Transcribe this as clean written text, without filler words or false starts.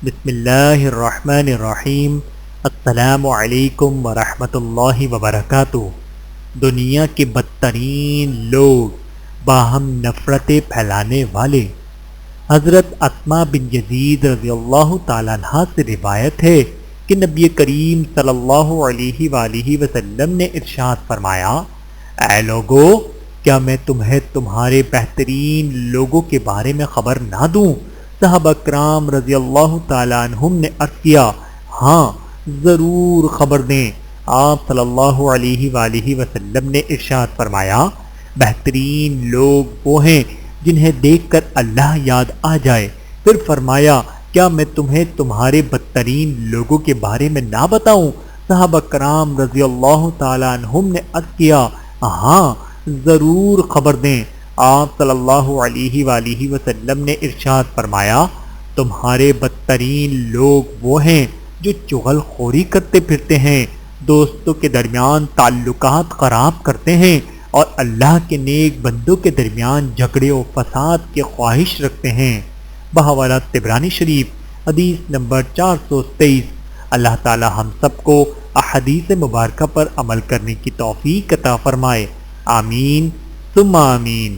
بسم اللہ الرحمن الرحیم۔ السلام علیکم ورحمۃ اللہ وبرکاتہ۔ دنیا کے بدترین لوگ، باہم نفرتیں پھیلانے والے۔ حضرت اسماء بن یزید رضی اللہ تعالیٰ عنہ سے روایت ہے کہ نبی کریم صلی اللہ علیہ وآلہ وسلم نے ارشاد فرمایا، اے لوگو، کیا میں تمہیں تمہارے بہترین لوگوں کے بارے میں خبر نہ دوں؟ صحابہ کرام رضی اللہ تعالیٰ عنہم نے عرض کیا، ہاں ضرور خبر دیں۔ آپ صلی اللہ علیہ وآلہ وسلم نے ارشاد فرمایا، بہترین لوگ وہ ہیں جنہیں دیکھ کر اللہ یاد آ جائے۔ پھر فرمایا، کیا میں تمہیں تمہارے بدترین لوگوں کے بارے میں نہ بتاؤں؟ صحابہ کرام رضی اللہ تعالیٰ عنہم نے عرض کیا، ہاں ضرور خبر دیں۔ آپ صلی اللہ علیہ وآلہ وسلم نے ارشاد فرمایا، تمہارے بدترین لوگ وہ ہیں جو چغل خوری کرتے پھرتے ہیں، دوستوں کے درمیان تعلقات خراب کرتے ہیں اور اللہ کے نیک بندوں کے درمیان جھگڑے و فساد کی خواہش رکھتے ہیں۔ بحوالہ طبرانی شریف حدیث نمبر 423۔ اللہ تعالی ہم سب کو احادیث مبارکہ پر عمل کرنے کی توفیق عطا فرمائے، آمین ثم آمین۔